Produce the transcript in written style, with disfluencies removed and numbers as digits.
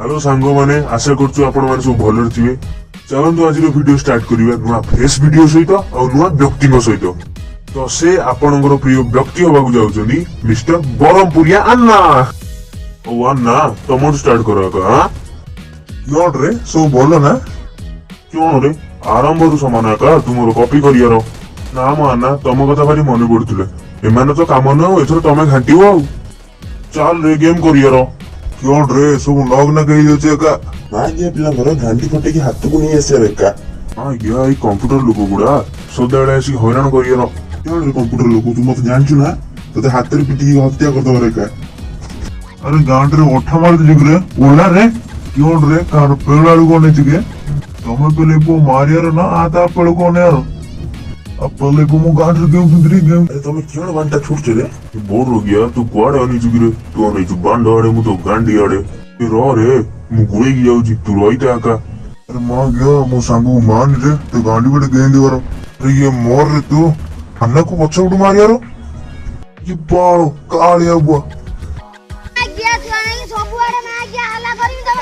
Hello सांगो माने आशा करछु आपण माने सब भलर थिबे। चलंतु आज वीडियो स्टार्ट करिबा नुआ फेस वीडियो सहित और नुआ व्यक्ति सहित। तो से आपणकर प्रिय व्यक्ति होबाकू जाउछनी मिस्टर बरहमपुरिया अन्ना। ओ अन्ना तमर स्टार्ट करा का हां योड रे सब बोलो ना क्यों रे आरंभ रु समान का तुमरो कॉपी करियारो ना म अन्ना तम कथा भारी मने पडुतले एमाने तो काम न हो एथरो तमे घांटीओ चल रे गेम करियारो क्यों रे सब लॉग ना कहि जोचे का मागे पिला घर घांटी फटे की हाथ को नहीं आसे रे का हां या ई कंप्यूटर लोक गुडा सदाळे आसी हैरान करियारो क्यों रे कंप्यूटर लोक तुम मत जानछु ना तते हाथ रे पिटी की हत्या कर दो रे का अरे गांड रे ओठा मार दिली रे ओला रे क्यों रे कार पेलाळू कोने तिके तमे पले को मारियारो ना आता पेळ कोने यार अपले को मु गांड रे गेम सुंदरी गेम अरे तमे क्यों बांटा छूट रे बोर हो गया तू कुआडे आनी जुगिरे तू आनी जु बांड आडे मु तो गांडी आडे ए रो रे मु गुळे की जाउची तू रोइते आका अरे मां गया मो सांगो मान रे तो गांडी बडे गेंदी वरो अरे ये मोर रे तू अन्ना को पछ उड़ मारियारो ये बाळ कालिया बुआ गया तू आनी सब आडे ना गया हल्ला करी तब